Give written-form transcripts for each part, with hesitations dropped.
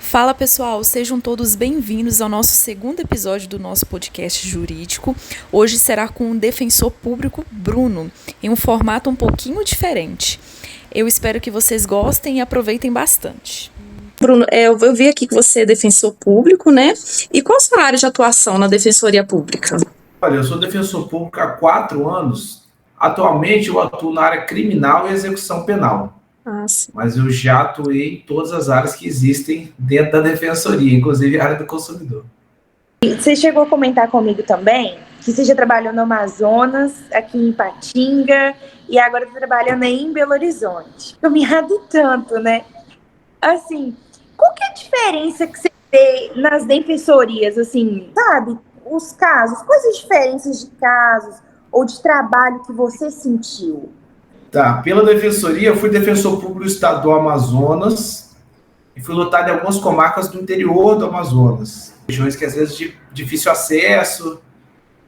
Fala pessoal, sejam todos bem-vindos ao nosso segundo episódio do nosso podcast jurídico. Hoje será com o defensor público Bruno, em um formato um pouquinho diferente. Eu espero que vocês gostem e aproveitem bastante. Bruno, eu vi aqui que você é defensor público, né? E qual a sua área de atuação na Defensoria Pública? Olha, eu sou defensor público há 4 anos. Atualmente eu atuo na área criminal e execução penal. Mas eu já atuei em todas as áreas que existem dentro da defensoria, inclusive a área do consumidor. Você chegou a comentar comigo também que você já trabalhou no Amazonas, aqui em Ipatinga, e agora está trabalhando aí em Belo Horizonte. Eu me irrado tanto, né? Assim, qual que é a diferença que você vê nas defensorias, assim, sabe? Os casos, quais as diferenças de casos ou de trabalho que você sentiu? Tá, pela defensoria, eu fui defensor público do estado do Amazonas e fui lutar em algumas comarcas do interior do Amazonas. Regiões que às vezes de difícil acesso,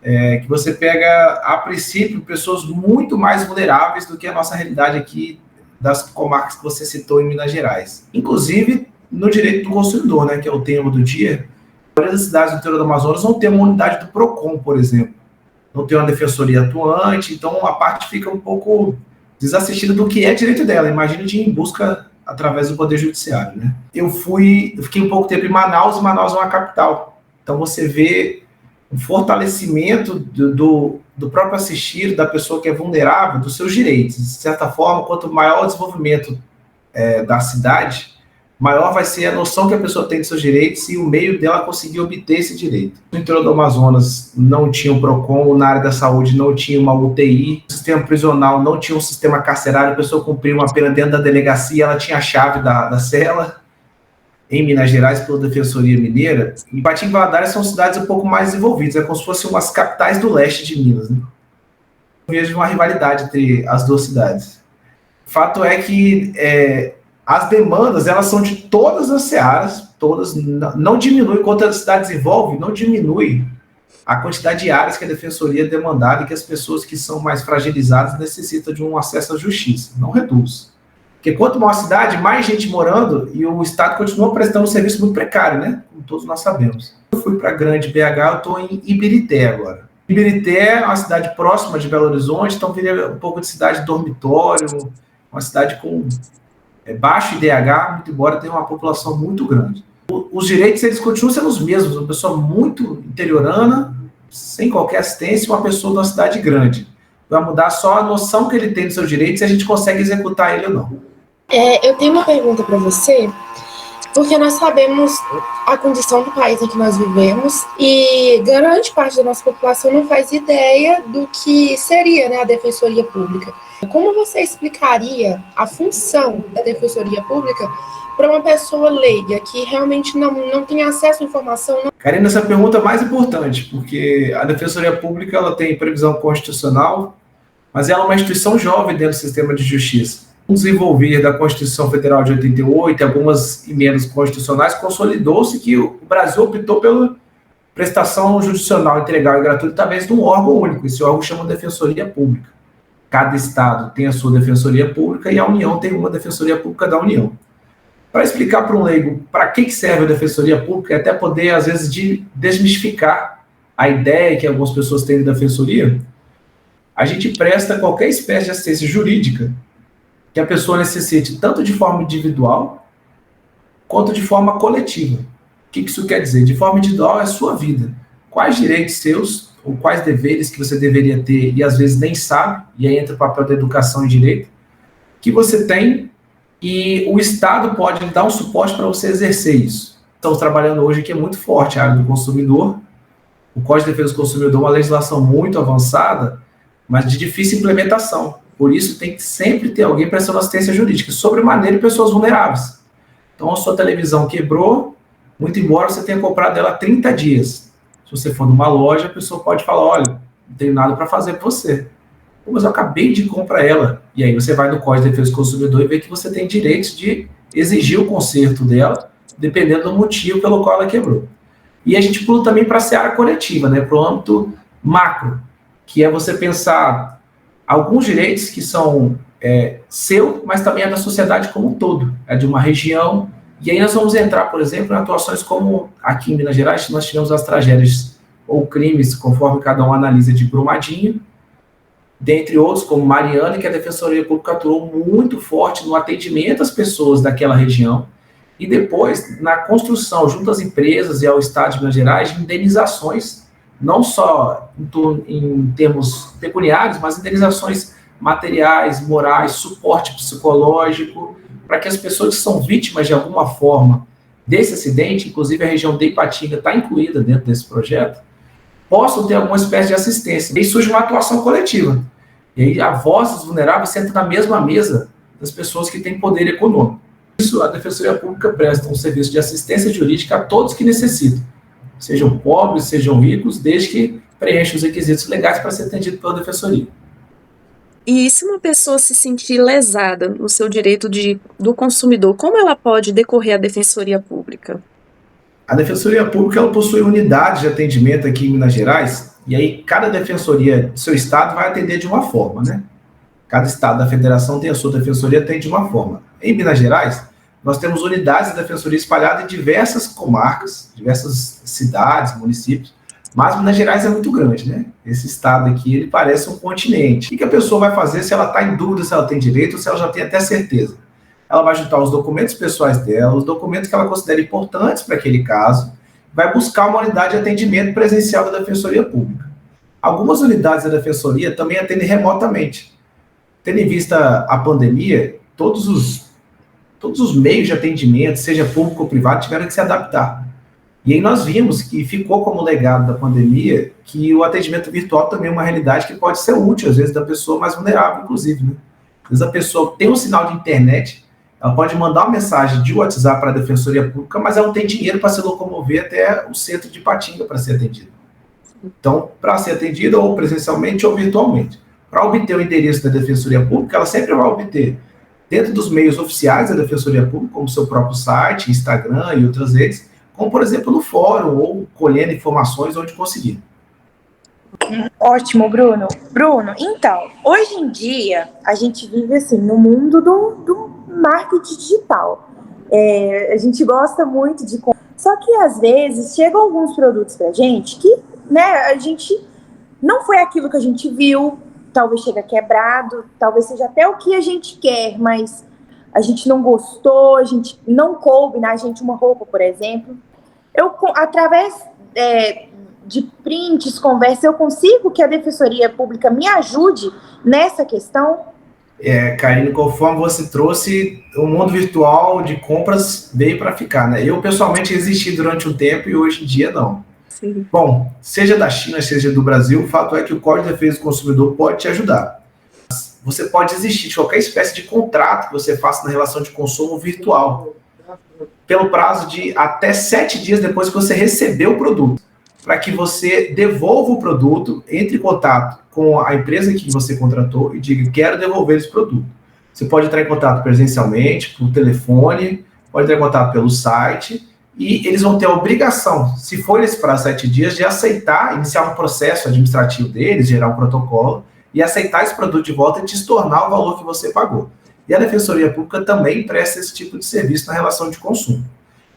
que você pega, a princípio, pessoas muito mais vulneráveis do que a nossa realidade aqui das comarcas que você citou em Minas Gerais. Inclusive no direito do consumidor, né, que é o tema do dia. A maioria das cidades do interior do Amazonas não tem uma unidade do PROCON, por exemplo. Não tem uma defensoria atuante, então a parte fica um pouco desassistida do que é direito dela. Imagine de ir em busca através do Poder Judiciário, né? Eu fiquei um pouco tempo em Manaus, e Manaus é uma capital. Então você vê um fortalecimento do próprio assistir, da pessoa que é vulnerável, dos seus direitos. De certa forma, quanto maior o desenvolvimento da cidade, maior vai ser a noção que a pessoa tem de seus direitos e o meio dela conseguir obter esse direito. No interior do Amazonas não tinha um PROCON, na área da saúde não tinha uma UTI, no sistema prisional não tinha um sistema carcerário, a pessoa cumpria uma pena dentro da delegacia, ela tinha a chave da cela. Em Minas Gerais, pela Defensoria Mineira, Ipatinga e Valadares são cidades um pouco mais desenvolvidas, é como se fossem umas capitais do leste de Minas, né? Eu vejo uma rivalidade entre as duas cidades. O fato é que as demandas, elas são de todas as searas, todas, não diminui, enquanto a cidade desenvolve, não diminui a quantidade de áreas que a defensoria é demandada e que as pessoas que são mais fragilizadas necessitam de um acesso à justiça, não reduz. Porque quanto maior a cidade, mais gente morando e o Estado continua prestando um serviço muito precário, né? Como todos nós sabemos. Eu fui para a grande BH, eu estou em Ibirité agora. Ibirité é uma cidade próxima de Belo Horizonte, então viria um pouco de cidade dormitório, uma cidade com baixo IDH, muito embora tenha uma população muito grande. Os direitos, eles continuam sendo os mesmos, uma pessoa muito interiorana, sem qualquer assistência, uma pessoa de uma cidade grande. Vai mudar só a noção que ele tem dos seus direitos e a gente consegue executar ele ou não. Eu tenho uma pergunta para você, porque nós sabemos a condição do país em que nós vivemos e grande parte da nossa população não faz ideia do que seria, né, a Defensoria Pública. Como você explicaria a função da Defensoria Pública para uma pessoa leiga que realmente não tem acesso à informação? Karina, essa pergunta é mais importante, porque a Defensoria Pública ela tem previsão constitucional, mas ela é uma instituição jovem dentro do sistema de justiça. O desenvolver da Constituição Federal de 88 e algumas emendas constitucionais consolidou-se que o Brasil optou pela prestação jurisdicional integral e gratuita através de um órgão único. Esse órgão chama Defensoria Pública. Cada estado tem a sua Defensoria Pública e a União tem uma Defensoria Pública da União. Para explicar para um leigo para que serve a Defensoria Pública, até poder, às vezes, desmistificar a ideia que algumas pessoas têm da Defensoria, a gente presta qualquer espécie de assistência jurídica que a pessoa necessite, tanto de forma individual, quanto de forma coletiva. O que isso quer dizer? De forma individual é a sua vida. Quais direitos seus, ou quais deveres que você deveria ter, e às vezes nem sabe, e aí entra o papel da educação e direito, que você tem, e o Estado pode lhe dar um suporte para você exercer isso. Estamos trabalhando hoje aqui, é muito forte a área do consumidor. O Código de Defesa do Consumidor é uma legislação muito avançada, mas de difícil implementação. Por isso, tem que sempre ter alguém prestando assistência jurídica, sobremaneira em pessoas vulneráveis. Então, a sua televisão quebrou, muito embora você tenha comprado ela há 30 dias. Se você for numa loja, a pessoa pode falar, olha, não tenho nada para fazer para você. Mas eu acabei de comprar ela. E aí você vai no Código de Defesa do Consumidor e vê que você tem direito de exigir o conserto dela, dependendo do motivo pelo qual ela quebrou. E a gente pula também para a seara coletiva, né, para o âmbito macro, que é você pensar alguns direitos que são seu, mas também é da sociedade como um todo. É de uma região, E aí nós vamos entrar, por exemplo, em atuações como aqui em Minas Gerais, nós tivemos as tragédias ou crimes, conforme cada um analisa, de Brumadinho, dentre outros, como Mariana, que a Defensoria Pública atuou muito forte no atendimento às pessoas daquela região, e depois na construção, junto às empresas e ao Estado de Minas Gerais, de indenizações, não só em termos pecuniários, mas indenizações materiais, morais, suporte psicológico, para que as pessoas que são vítimas de alguma forma desse acidente, inclusive a região de Ipatinga está incluída dentro desse projeto, possam ter alguma espécie de assistência. E aí surge uma atuação coletiva. E aí a voz dos vulneráveis senta na mesma mesa das pessoas que têm poder econômico. Isso, a Defensoria Pública presta um serviço de assistência jurídica a todos que necessitam, sejam pobres, sejam ricos, desde que preencham os requisitos legais para ser atendido pela Defensoria. E se uma pessoa se sentir lesada no seu direito do consumidor, como ela pode decorrer à Defensoria Pública? A Defensoria Pública ela possui unidades de atendimento aqui em Minas Gerais, e aí cada defensoria do seu estado vai atender de uma forma, né? Cada estado da federação tem a sua defensoria, atende de uma forma. Em Minas Gerais, nós temos unidades de defensoria espalhadas em diversas comarcas, diversas cidades, municípios, mas Minas Gerais é muito grande, né? Esse estado aqui, ele parece um continente. O que a pessoa vai fazer se ela está em dúvida se ela tem direito ou se ela já tem até certeza? Ela vai juntar os documentos pessoais dela, os documentos que ela considera importantes para aquele caso, vai buscar uma unidade de atendimento presencial da Defensoria Pública. Algumas unidades da Defensoria também atendem remotamente. Tendo em vista a pandemia, todos os meios de atendimento, seja público ou privado, tiveram que se adaptar. E aí nós vimos que ficou como legado da pandemia que o atendimento virtual também é uma realidade que pode ser útil, às vezes, da pessoa mais vulnerável, inclusive, né? Às vezes a pessoa tem um sinal de internet, ela pode mandar uma mensagem de WhatsApp para a Defensoria Pública, mas ela não tem dinheiro para se locomover até o centro de Ipatinga para ser atendida. Então, para ser atendida ou presencialmente ou virtualmente. Para obter o endereço da Defensoria Pública, ela sempre vai obter dentro dos meios oficiais da Defensoria Pública, como seu próprio site, Instagram e outras redes, como, por exemplo, no fórum ou colhendo informações onde conseguir. Ótimo, Bruno. Bruno, então, hoje em dia, a gente vive assim no mundo do marketing digital. A gente gosta muito de... Só que, às vezes, chegam alguns produtos pra gente que, né, a gente não foi aquilo que a gente viu, talvez chega quebrado, talvez seja até o que a gente quer, mas a gente não gostou, a gente não coube na gente uma roupa, por exemplo. Eu, através de prints, conversas, eu consigo que a Defensoria Pública me ajude nessa questão? Karine, conforme você trouxe, o mundo virtual de compras veio para ficar, né? Eu, pessoalmente, resisti durante um tempo e hoje em dia não. Sim. Bom, seja da China, seja do Brasil, o fato é que o Código de Defesa do Consumidor pode te ajudar. Você pode desistir de qualquer espécie de contrato que você faça na relação de consumo virtual, pelo prazo de até 7 dias depois que você recebeu o produto, para que você devolva o produto, entre em contato com a empresa que você contratou e diga, quero devolver esse produto. Você pode entrar em contato presencialmente, por telefone, pode entrar em contato pelo site, e eles vão ter a obrigação, se for nesse prazo de 7 dias, de aceitar, iniciar um processo administrativo deles, gerar um protocolo, e aceitar esse produto de volta e te tornar o valor que você pagou. E a Defensoria Pública também presta esse tipo de serviço na relação de consumo.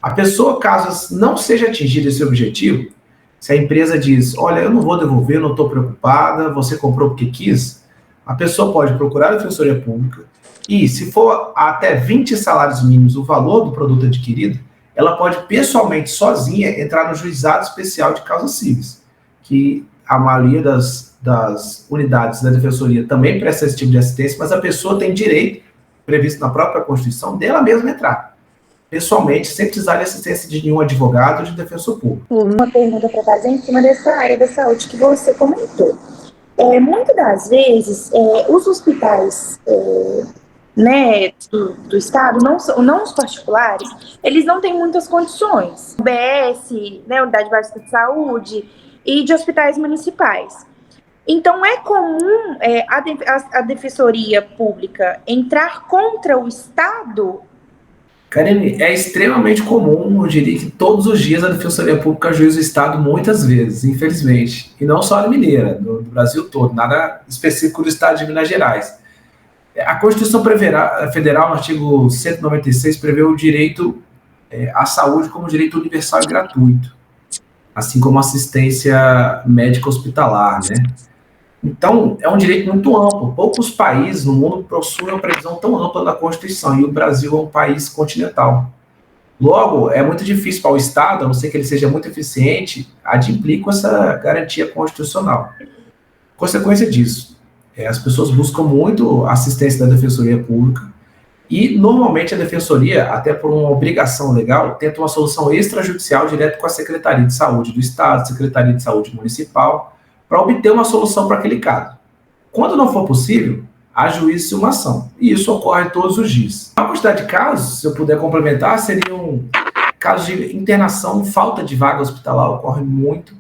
A pessoa, caso não seja atingido esse objetivo, se a empresa diz, olha, eu não vou devolver, não estou preocupada, você comprou porque quis, a pessoa pode procurar a Defensoria Pública e, se for até 20 salários mínimos o valor do produto adquirido, ela pode pessoalmente, sozinha, entrar no Juizado Especial de Causas Cíveis, que a maioria das unidades da Defensoria também presta esse tipo de assistência, mas a pessoa tem direito, previsto na própria Constituição, dela mesma entrar, pessoalmente, sem precisar de assistência de nenhum advogado ou de defensor público. Uma pergunta para fazer em cima dessa área da saúde que você comentou. Muitas das vezes, os hospitais né, do Estado, não os particulares, eles não têm muitas condições. UBS, né, Unidade Básica de Saúde, e de hospitais municipais. Então, é comum a Defensoria Pública entrar contra o Estado? Karine, é extremamente comum, eu diria que todos os dias a Defensoria Pública ajuiza o Estado muitas vezes, infelizmente. E não só a mineira, do Brasil todo, nada específico do Estado de Minas Gerais. A Constituição Federal, no artigo 196, prevê o direito a saúde como direito universal e gratuito, assim como assistência médica hospitalar, né? Então, é um direito muito amplo. Poucos países no mundo possuem uma previsão tão ampla da Constituição, e o Brasil é um país continental. Logo, é muito difícil para o Estado, a não ser que ele seja muito eficiente, adimplir com essa garantia constitucional. Consequência disso, as pessoas buscam muito a assistência da Defensoria Pública, e, normalmente, a Defensoria, até por uma obrigação legal, tenta uma solução extrajudicial direto com a Secretaria de Saúde do Estado, Secretaria de Saúde Municipal, para obter uma solução para aquele caso. Quando não for possível, ajuize-se uma ação. E isso ocorre todos os dias. A quantidade de casos, se eu puder complementar, seriam casos de internação, falta de vaga hospitalar, ocorre muito.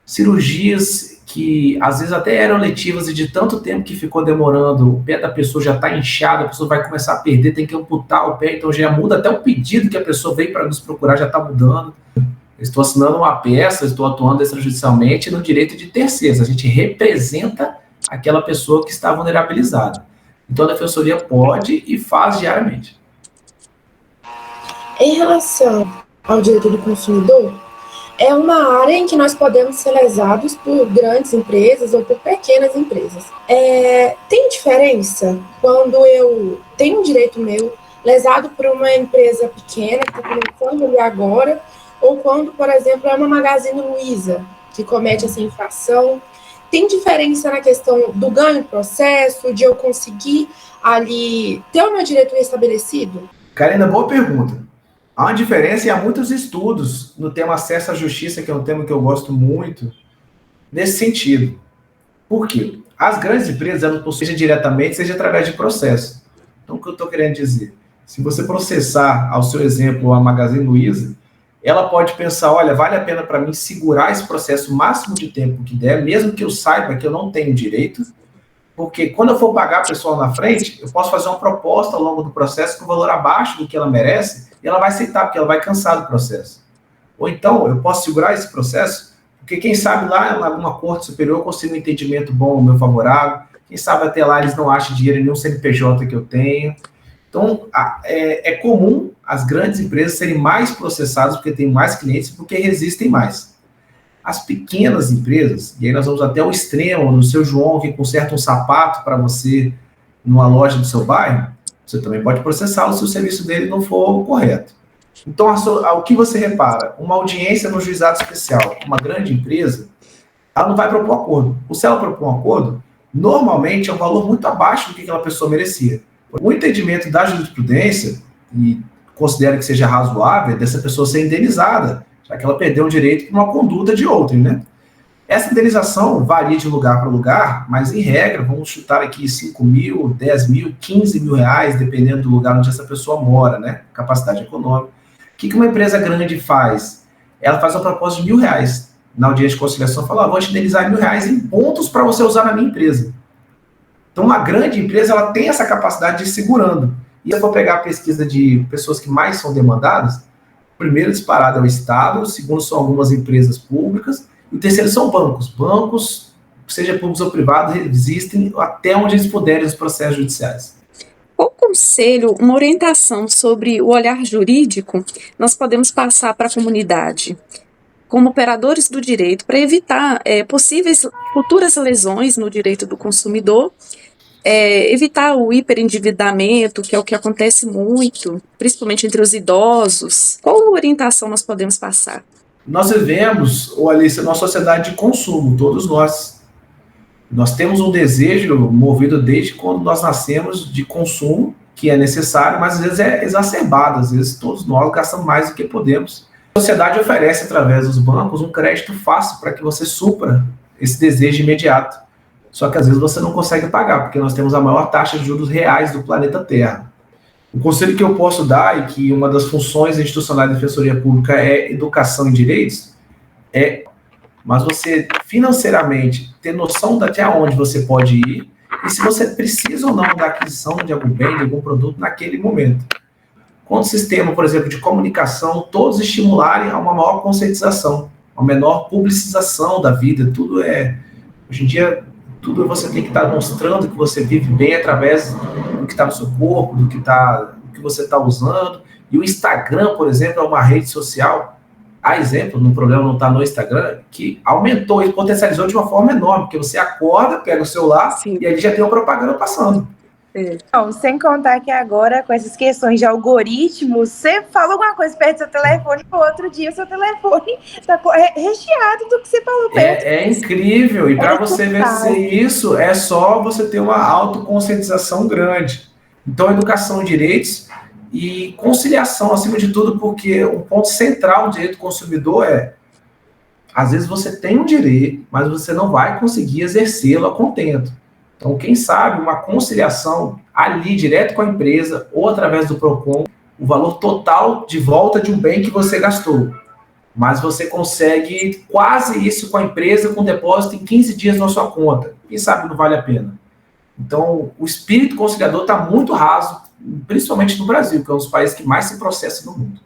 Cirurgias que, às vezes, até eram letivas e de tanto tempo que ficou demorando, o pé da pessoa já está inchado, a pessoa vai começar a perder, tem que amputar o pé, então já muda até o pedido que a pessoa veio para nos procurar, já está mudando. Estou assinando uma peça, estou atuando extrajudicialmente no direito de terceiros. A gente representa aquela pessoa que está vulnerabilizada. Então, a Defensoria pode e faz diariamente. Em relação ao direito do consumidor, é uma área em que nós podemos ser lesados por grandes empresas ou por pequenas empresas. Tem diferença quando eu tenho um direito meu lesado por uma empresa pequena que está começando ali agora, ou quando, por exemplo, é uma Magazine Luiza que comete essa infração. Tem diferença na questão do ganho do processo, de eu conseguir ali ter o meu direito restabelecido? Karina, boa pergunta. Há uma diferença e há muitos estudos no tema acesso à justiça, que é um tema que eu gosto muito, nesse sentido. Por quê? As grandes empresas, elas possuem, seja diretamente, seja através de processo. Então, o que eu estou querendo dizer? Se você processar, ao seu exemplo, a Magazine Luiza, ela pode pensar, olha, vale a pena para mim segurar esse processo o máximo de tempo que der, mesmo que eu saiba que eu não tenho direito, porque quando eu for pagar a pessoa na frente, eu posso fazer uma proposta ao longo do processo com valor abaixo do que ela merece, e ela vai aceitar, porque ela vai cansar do processo. Ou então, eu posso segurar esse processo, porque quem sabe lá em alguma corte superior eu consigo um entendimento bom, meu favorável, quem sabe até lá eles não acham dinheiro em nenhum CNPJ que eu tenho. Então, é comum as grandes empresas serem mais processadas porque têm mais clientes e porque resistem mais. As pequenas empresas, e aí nós vamos até o extremo, no seu João que conserta um sapato para você numa loja do seu bairro, você também pode processá-lo se o serviço dele não for correto. Então, o que você repara? Uma audiência no juizado especial, uma grande empresa, ela não vai propor acordo. Ou se ela propor um acordo, normalmente é um valor muito abaixo do que aquela pessoa merecia. O entendimento da jurisprudência, e considero que seja razoável, é dessa pessoa ser indenizada, já que ela perdeu o direito por uma conduta de outrem, né? Essa indenização varia de lugar para lugar, mas, em regra, vamos chutar aqui 5 mil, 10 mil, 15 mil reais, dependendo do lugar onde essa pessoa mora, né? Capacidade econômica. O que uma empresa grande faz? Ela faz uma proposta de R$1.000 na audiência de conciliação, fala, vou te indenizar R$1.000 em pontos para você usar na minha empresa. Então, uma grande empresa, ela tem essa capacidade de ir segurando. E se eu for pegar a pesquisa de pessoas que mais são demandadas, o primeiro disparado é o Estado, o segundo são algumas empresas públicas, e o terceiro são bancos. Bancos, seja públicos ou privados, existem até onde eles puderem nos processos judiciais. Qual conselho, uma orientação sobre o olhar jurídico nós podemos passar para a comunidade, como operadores do direito, para evitar possíveis futuras lesões no direito do consumidor, evitar o hiperendividamento, que é o que acontece muito, principalmente entre os idosos? Qual orientação nós podemos passar? Nós vivemos, Alice, numa sociedade de consumo, todos nós. Nós temos um desejo movido desde quando nós nascemos de consumo, que é necessário, mas às vezes é exacerbado, às vezes todos nós gastamos mais do que podemos. A sociedade oferece, através dos bancos, um crédito fácil para que você supra esse desejo imediato. Só que às vezes você não consegue pagar, porque nós temos a maior taxa de juros reais do planeta Terra. O conselho que eu posso dar, e que uma das funções institucionais da Defensoria Pública é educação em direitos, mas você financeiramente ter noção de até onde você pode ir, e se você precisa ou não da aquisição de algum bem, de algum produto naquele momento. Quanto sistema, por exemplo, de comunicação, todos estimularem a uma maior conscientização, uma menor publicização da vida, tudo hoje em dia, tudo você tem que estar mostrando que você vive bem através do que está no seu corpo, do que você está usando, E o Instagram, por exemplo, é uma rede social, a exemplo, no problema não está no Instagram, que aumentou e potencializou de uma forma enorme, porque você acorda, pega o celular e aí já tem uma propaganda passando. Não, sem contar que agora, com essas questões de algoritmos, você fala alguma coisa perto do seu telefone, no outro dia o seu telefone está recheado do que você falou perto. É incrível, e para você vencer isso, é só você ter uma autoconscientização grande. Então, educação em direitos e conciliação, acima de tudo, porque o ponto central do direito do consumidor é, às vezes você tem um direito, mas você não vai conseguir exercê-lo a contento. Então, quem sabe uma conciliação ali, direto com a empresa, ou através do PROCON, o valor total de volta de um bem que você gastou. Mas você consegue quase isso com a empresa, com depósito em 15 dias na sua conta. Quem sabe não vale a pena. Então, o espírito conciliador está muito raso, principalmente no Brasil, que é um dos países que mais se processa no mundo.